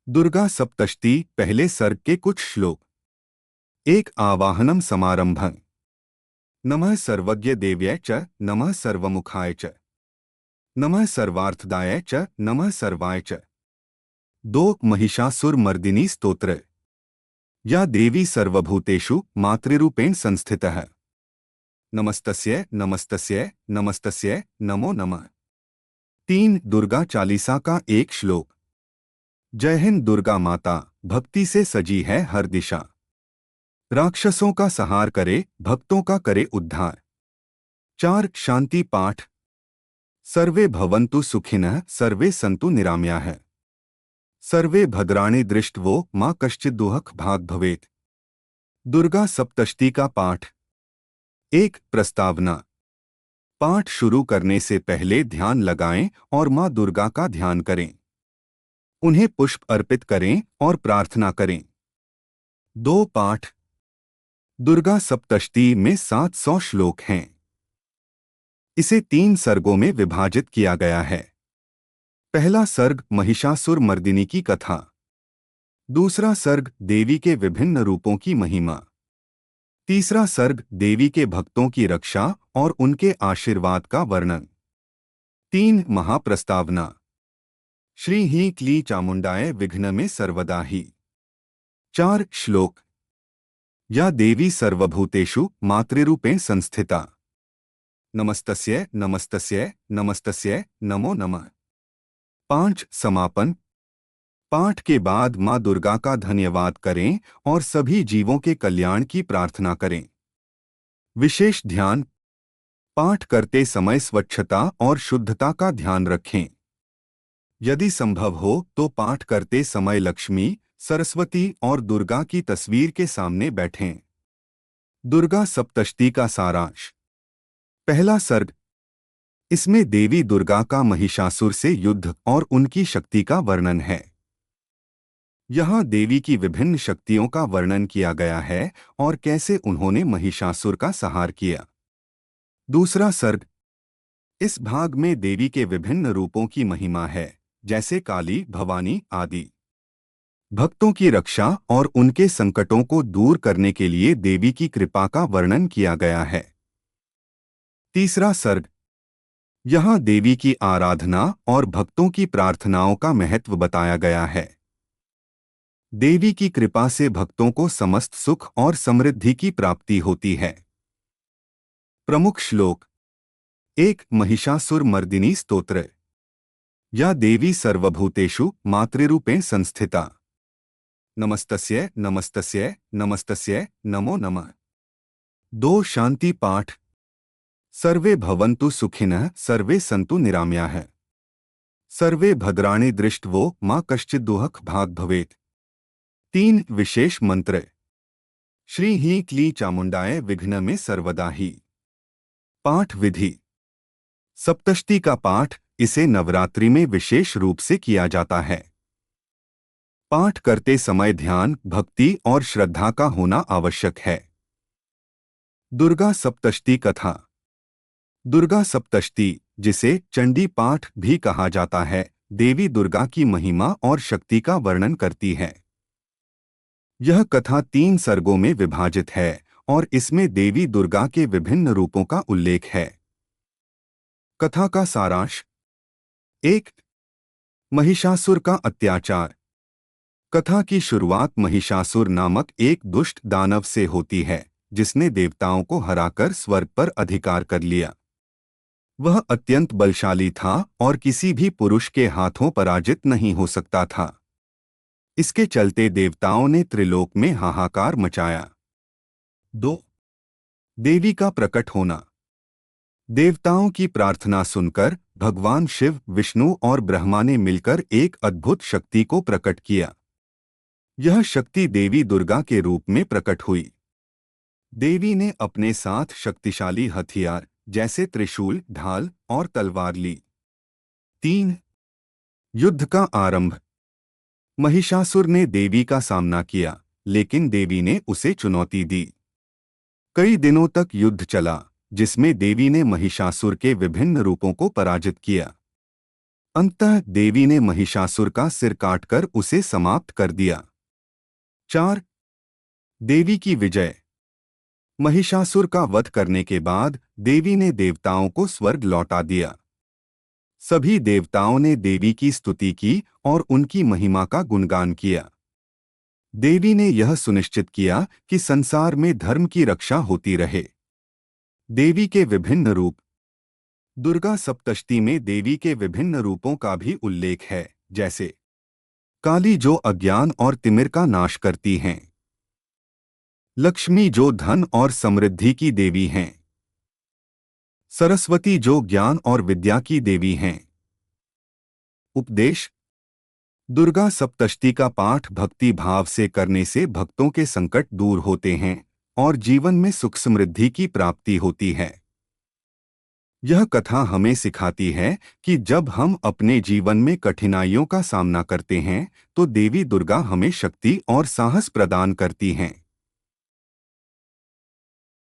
दुर्गा सप्तशती पहले सर्ग के कुछ श्लोक। एक आवाहनम समारंभं। नमः सर्वज्ञ देव्यै च नमः सर्वमुखाय च नमः सर्वार्थदाय च नमः सर्वाय च। दो महिषासुर मर्दिनी स्तोत्र। या देवी सर्वभूतेषु मातृरूपेण संस्थितः। नमस्तस्यै नमस्तस्यै नमस्तस्यै नमो नमः। तीन दुर्गा चालीसा का एक श्लोक। जय हिंद दुर्गा माता, भक्ति से सजी है हर दिशा। राक्षसों का संहार करे, भक्तों का करे उद्धार। चार शांति पाठ। सर्वे भवन्तु सुखिनः सर्वे सन्तु निरामयाः। सर्वे भद्राणि दृष्टवो मां कश्चिद्दुःख भाग् भवेत्। दुर्गा सप्तशती का पाठ। एक प्रस्तावना। पाठ शुरू करने से पहले ध्यान लगाएं और मां दुर्गा का ध्यान करें। उन्हें पुष्प अर्पित करें और प्रार्थना करें। दो पाठ। दुर्गा सप्तशती में 700 श्लोक हैं। इसे 3 सर्गों में विभाजित किया गया है। पहला सर्ग महिषासुर मर्दिनी की कथा। दूसरा सर्ग देवी के विभिन्न रूपों की महिमा। तीसरा सर्ग देवी के भक्तों की रक्षा और उनके आशीर्वाद का वर्णन। 3 महाप्रस्तावना। श्री ही क्ली चामुंडाय विघ्न में सर्वदा ही। 4 श्लोक। या देवी सर्वभूतेषु मातृरूपेण संस्थिता। नमस्तस्यै नमस्तस्यै नमस्तस्यै नमो नमः। 5 समापन। पाठ के बाद मां दुर्गा का धन्यवाद करें और सभी जीवों के कल्याण की प्रार्थना करें। विशेष ध्यान। पाठ करते समय स्वच्छता और शुद्धता का ध्यान रखें। यदि संभव हो तो पाठ करते समय लक्ष्मी, सरस्वती और दुर्गा की तस्वीर के सामने बैठें। दुर्गा सप्तशती का सारांश। पहला सर्ग। इसमें देवी दुर्गा का महिषासुर से युद्ध और उनकी शक्ति का वर्णन है। यहाँ देवी की विभिन्न शक्तियों का वर्णन किया गया है और कैसे उन्होंने महिषासुर का संहार किया। दूसरा सर्ग। इस भाग में देवी के विभिन्न रूपों की महिमा है, जैसे काली, भवानी आदि। भक्तों की रक्षा और उनके संकटों को दूर करने के लिए देवी की कृपा का वर्णन किया गया है। तीसरा सर्ग। यहाँ देवी की आराधना और भक्तों की प्रार्थनाओं का महत्व बताया गया है। देवी की कृपा से भक्तों को समस्त सुख और समृद्धि की प्राप्ति होती है। प्रमुख श्लोक। 1 महिषासुर मर्दिनी स्तोत्र। या देवी सर्वभूतेषु मातृरूपेण संस्थिता। नमस्तस्यै नमस्तस्यै नमस्तस्यै नमो नमः। 2 शांति पाठ। सर्वे भवन्तु सुखिनः सर्वे सन्तु निरामयाः। सर्वे भद्राणि दृष्टवो मां कश्चिद्दुःख भाग् भवेत्। 3 विशेष मंत्र। श्री ही क्ली चामुंडाय विघ्न में सर्वदा ही। पाठ विधि। सप्तशती का पाठ इसे नवरात्रि में विशेष रूप से किया जाता है। पाठ करते समय ध्यान, भक्ति और श्रद्धा का होना आवश्यक है। दुर्गा सप्तशती कथा। दुर्गा सप्तशती, जिसे चंडी पाठ भी कहा जाता है, देवी दुर्गा की महिमा और शक्ति का वर्णन करती है। यह कथा 3 सर्गों में विभाजित है और इसमें देवी दुर्गा के विभिन्न रूपों का उल्लेख है। कथा का सारांश। 1 महिषासुर का अत्याचार। कथा की शुरुआत महिषासुर नामक एक दुष्ट दानव से होती है, जिसने देवताओं को हराकर स्वर्ग पर अधिकार कर लिया। वह अत्यंत बलशाली था और किसी भी पुरुष के हाथों पराजित नहीं हो सकता था। इसके चलते देवताओं ने त्रिलोक में हाहाकार मचाया। 2 देवी का प्रकट होना। देवताओं की प्रार्थना सुनकर भगवान शिव, विष्णु और ब्रह्मा ने मिलकर एक अद्भुत शक्ति को प्रकट किया। यह शक्ति देवी दुर्गा के रूप में प्रकट हुई। देवी ने अपने साथ शक्तिशाली हथियार जैसे त्रिशूल, ढाल और तलवार ली। 3 युद्ध का आरंभ। महिषासुर ने देवी का सामना किया, लेकिन देवी ने उसे चुनौती दी। कई दिनों तक युद्ध चला, जिसमें देवी ने महिषासुर के विभिन्न रूपों को पराजित किया। अंततः देवी ने महिषासुर का सिर काटकर उसे समाप्त कर दिया। 4. देवी की विजय। महिषासुर का वध करने के बाद देवी ने देवताओं को स्वर्ग लौटा दिया। सभी देवताओं ने देवी की स्तुति की और उनकी महिमा का गुणगान किया। देवी ने यह सुनिश्चित किया कि संसार में धर्म की रक्षा होती रहे। देवी के विभिन्न रूप। दुर्गा सप्तशती में देवी के विभिन्न रूपों का भी उल्लेख है, जैसे काली जो अज्ञान और तिमिर का नाश करती हैं, लक्ष्मी जो धन और समृद्धि की देवी हैं, सरस्वती जो ज्ञान और विद्या की देवी हैं। उपदेश। दुर्गा सप्तशती का पाठ भक्ति भाव से करने से भक्तों के संकट दूर होते हैं और जीवन में सुख समृद्धि की प्राप्ति होती है। यह कथा हमें सिखाती है कि जब हम अपने जीवन में कठिनाइयों का सामना करते हैं तो देवी दुर्गा हमें शक्ति और साहस प्रदान करती हैं।